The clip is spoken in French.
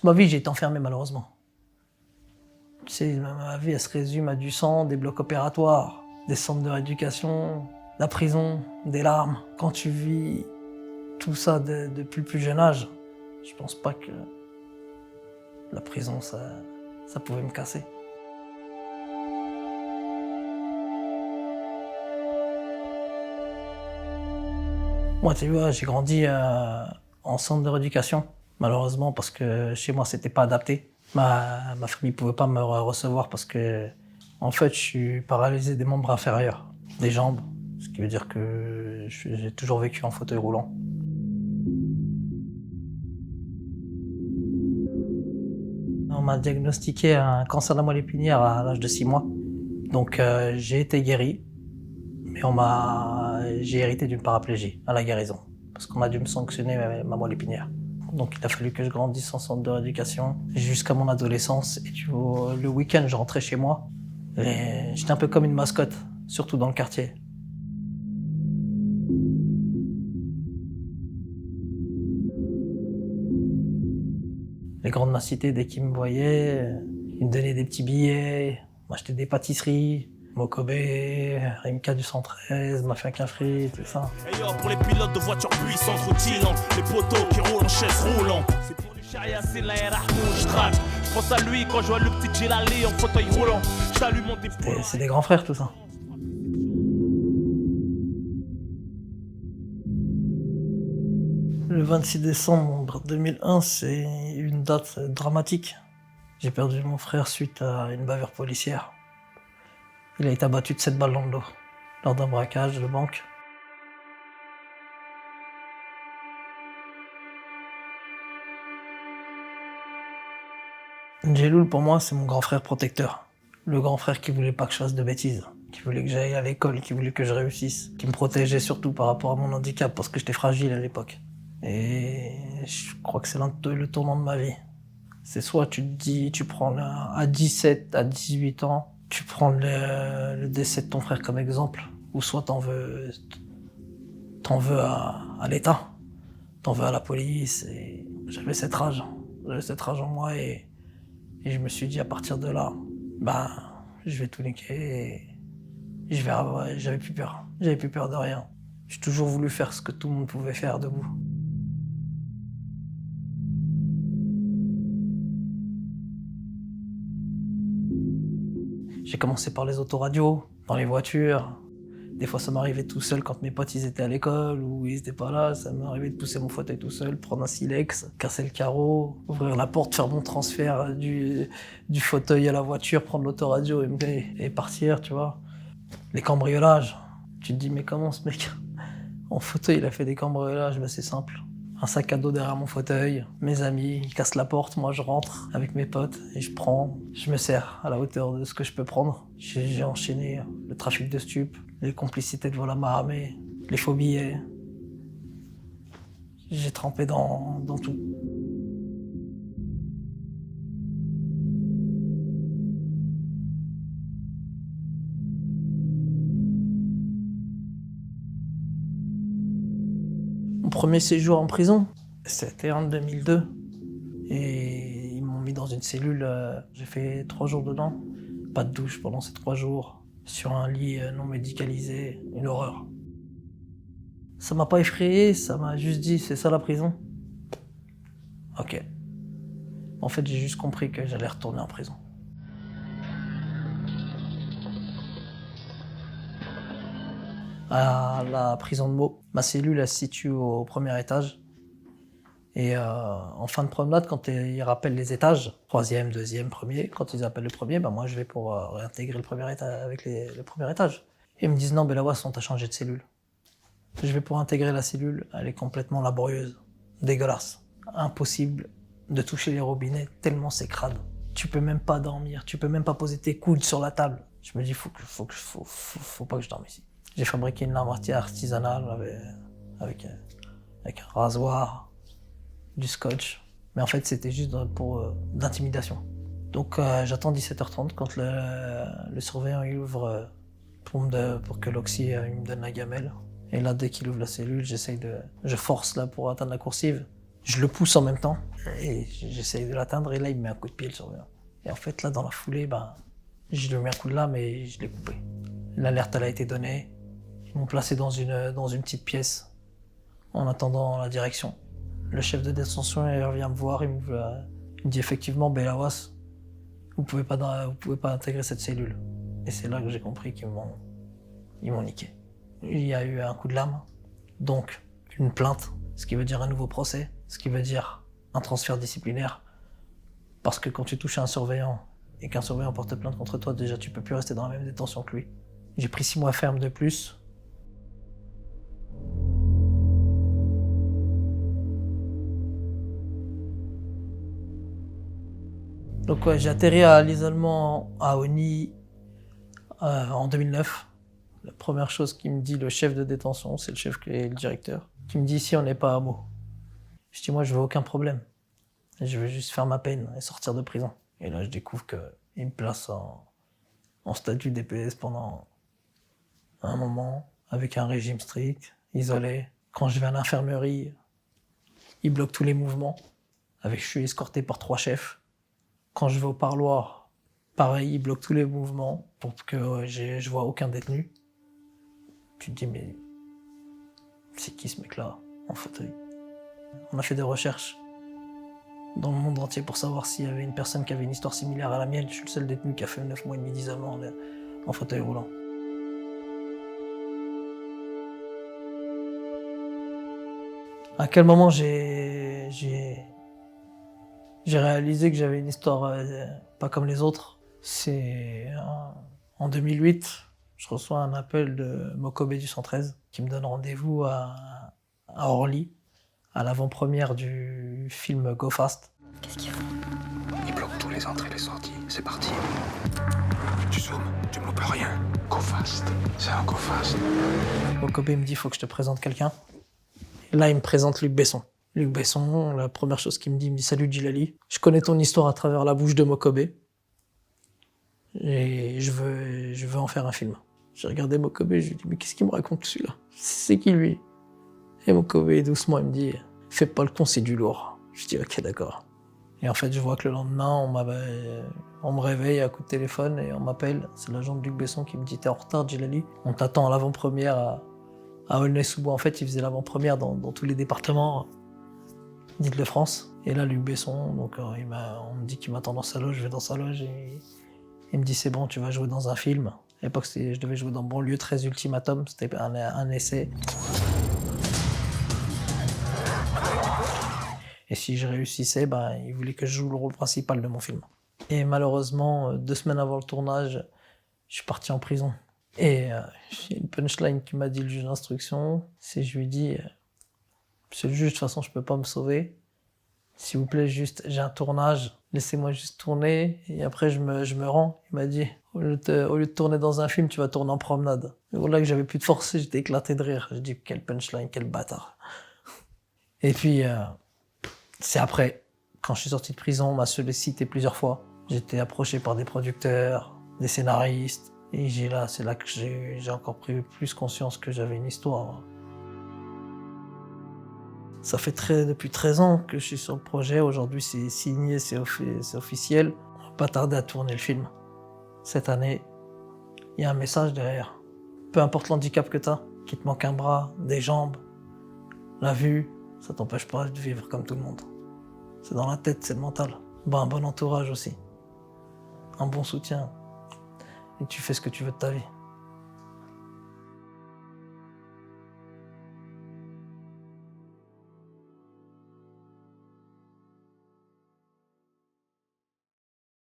Toute ma vie, j'ai été enfermé, malheureusement. Tu sais, ma vie, elle se résume à du sang, des blocs opératoires, des centres de rééducation, la prison, des larmes. Quand tu vis tout ça depuis le plus jeune âge, je pense pas que la prison, ça pouvait me casser. Moi, tu vois, j'ai grandi en centre de rééducation, malheureusement, parce que chez moi, c'était pas adapté. Ma famille pouvait pas me recevoir parce que, en fait, je suis paralysé des membres inférieurs, des jambes, ce qui veut dire que j'ai toujours vécu en fauteuil roulant. On m'a diagnostiqué un cancer de la moelle épinière à l'âge de 6 mois. Donc j'ai été guéri, mais j'ai hérité d'une paraplégie à la guérison, parce qu'on a dû me sanctionner ma moelle épinière. Donc il a fallu que je grandisse en centre de rééducation jusqu'à mon adolescence. Et tu vois, le week-end, je rentrais chez moi et j'étais un peu comme une mascotte, surtout dans le quartier. Les grands de ma cité, dès qu'ils me voyaient, ils me donnaient des petits billets, m'achetaient des pâtisseries, Mokobé, Rimka du 113, Mafia Cafri, tout ça. Et yo, pour les pilotes de voitures puissantes, routillantes, les poteaux qui roulent en chaise roulant. C'est pour du charia, c'est la Rahmou, je traque. Je pense à lui quand je vois le petit Djilali en fauteuil roulant. Je t'allume mon dépôt. C'est des grands frères, tout ça. Le 26 décembre 2001, c'est une date dramatique. J'ai perdu mon frère suite à une bavure policière. Il a été abattu de 7 balles dans le dos, lors d'un braquage de banque. Djeloul, pour moi, c'est mon grand frère protecteur. Le grand frère qui voulait pas que je fasse de bêtises, qui voulait que j'aille à l'école, qui voulait que je réussisse, qui me protégeait surtout par rapport à mon handicap, parce que j'étais fragile à l'époque. Et je crois que c'est le tournant de ma vie. C'est soit tu te dis, tu prends à 17, à 18 ans, tu prends le décès de ton frère comme exemple, ou soit t'en veux à l'État, t'en veux à la police. Et j'avais cette rage en moi et je me suis dit à partir de là, je vais tout niquer et j'avais plus peur. J'avais plus peur de rien. J'ai toujours voulu faire ce que tout le monde pouvait faire debout. J'ai commencé par les autoradios, dans les voitures. Des fois, ça m'arrivait tout seul quand mes potes ils étaient à l'école ou ils étaient pas là. Ça m'arrivait de pousser mon fauteuil tout seul, prendre un silex, casser le carreau, ouvrir la porte, faire mon transfert du fauteuil à la voiture, prendre l'autoradio et partir, tu vois. Les cambriolages. Tu te dis, mais comment ce mec en fauteuil il a fait des cambriolages? C'est simple. Un sac à dos derrière mon fauteuil, mes amis, ils cassent la porte, moi je rentre avec mes potes et je me sers à la hauteur de ce que je peux prendre. J'ai enchaîné le trafic de stupes, les complicités devant la maramée, les faux billets. J'ai trempé dans tout. Mon premier séjour en prison, c'était en 2002. Et ils m'ont mis dans une cellule, j'ai fait 3 jours dedans. Pas de douche pendant ces 3 jours. Sur un lit non médicalisé, une horreur. Ça m'a pas effrayé, ça m'a juste dit, c'est ça la prison? Ok. En fait, j'ai juste compris que j'allais retourner en prison. À la prison de Meaux, ma cellule elle se situe au premier étage. Et en fin de promenade, quand ils rappellent les étages, 3e, 2e, premier, quand ils appellent le premier, moi je vais pour réintégrer le premier étage avec le premier étage. Et ils me disent non, Bellawas, on t'a changé de cellule. Je vais pour intégrer la cellule, elle est complètement laborieuse, dégueulasse. Impossible de toucher les robinets tellement c'est crade. Tu peux même pas dormir, tu peux même pas poser tes coudes sur la table. Je me dis faut pas que je dorme ici. J'ai fabriqué une lame artisanale avec un rasoir, du scotch. Mais en fait, c'était juste d'intimidation. Donc j'attends 17h30 quand le surveillant il ouvre pour que l'oxy il me donne la gamelle. Et là, dès qu'il ouvre la cellule, je force là pour atteindre la coursive. Je le pousse en même temps et j'essaye de l'atteindre et là il me met un coup de pied le surveillant. Et en fait là dans la foulée, je lui mets un coup de lame et je l'ai coupé. L'alerte elle a été donnée, ils m'ont placé dans une petite pièce en attendant la direction. Le chef de détention il revient me voir, il me dit effectivement Belawas, vous pouvez pas intégrer cette cellule. Et c'est là que j'ai compris qu'ils m'ont niqué. Il y a eu un coup de lame, donc une plainte, ce qui veut dire un nouveau procès, ce qui veut dire un transfert disciplinaire. Parce que quand tu touches à un surveillant et qu'un surveillant porte plainte contre toi, déjà tu peux plus rester dans la même détention que lui. J'ai pris 6 mois ferme de plus. Donc ouais, j'ai atterri à l'isolement à Oni en 2009. La première chose qu'il me dit le chef de détention, c'est le chef qui est le directeur, qui me dit ici on n'est pas à mot. Je dis moi je veux aucun problème. Je veux juste faire ma peine et sortir de prison. Et là je découvre qu'il me place en statut DPS pendant un moment, avec un régime strict, isolé. Quand je vais à l'infirmerie, il bloque tous les mouvements. Je suis escorté par 3 chefs. Quand je vais au parloir, pareil, il bloque tous les mouvements pour que je vois aucun détenu. Tu te dis, mais c'est qui ce mec-là, en fauteuil? On a fait des recherches dans le monde entier pour savoir s'il y avait une personne qui avait une histoire similaire à la mienne. Je suis le seul détenu qui a fait 9 mois et demi d'isolement en fauteuil roulant. À quel moment j'ai réalisé que j'avais une histoire pas comme les autres? C'est en 2008, je reçois un appel de Mokobe du 113 qui me donne rendez-vous à Orly, à l'avant-première du film Go Fast. Qu'est-ce qu'ils font? Ils bloquent tous les entrées et les sorties. C'est parti. Tu zoomes, tu me loupes rien. Go fast. C'est un go fast. Mokobe me dit, faut que je te présente quelqu'un. Et là, il me présente Luc Besson. Luc Besson, la première chose qu'il me dit, salut Djilali. Je connais ton histoire à travers la bouche de Mokobe. Et je veux en faire un film. J'ai regardé Mokobe, je lui dis, mais qu'est-ce qu'il me raconte celui-là? C'est qui lui? Et Mokobe, doucement, il me dit, fais pas le con, c'est du lourd. Je dis, ok, d'accord. Et en fait, je vois que le lendemain, on me réveille à coup de téléphone et on m'appelle. C'est l'agent de Luc Besson qui me dit, t'es en retard, Djilali. On t'attend à l'avant-première à Aulnay-sous-Bois. En fait, il faisait l'avant-première dans tous les départements d'Île-de-France. Et là, Luc Besson, donc, on me dit qu'il m'attend dans sa loge, je vais dans sa loge et il me dit, c'est bon, tu vas jouer dans un film. À l'époque, je devais jouer dans Banlieue 13 Ultimatum, c'était un essai. Et si je réussissais, il voulait que je joue le rôle principal de mon film. Et malheureusement, 2 semaines avant le tournage, je suis parti en prison. Et il y a une punchline qui m'a dit le juge d'instruction, c'est je lui dis, monsieur le juge, de toute façon, je peux pas me sauver. S'il vous plaît, juste, j'ai un tournage, laissez-moi juste tourner, et après je me rends. Il m'a dit, au lieu de tourner dans un film, tu vas tourner en promenade. Et voilà que j'avais plus de force, j'étais éclaté de rire. J'ai dit, quelle punchline, quel bâtard. Et puis, c'est après, quand je suis sorti de prison, on m'a sollicité plusieurs fois. J'étais approché par des producteurs, des scénaristes, et c'est là que j'ai encore pris plus conscience que j'avais une histoire. Ça fait depuis 13 ans que je suis sur le projet. Aujourd'hui, c'est signé, c'est officiel. On va pas tarder à tourner le film. Cette année, il y a un message derrière. Peu importe l'handicap que t'as, qu'il te manque un bras, des jambes, la vue, ça t'empêche pas de vivre comme tout le monde. C'est dans la tête, c'est le mental. Un bon entourage aussi. Un bon soutien. Et tu fais ce que tu veux de ta vie.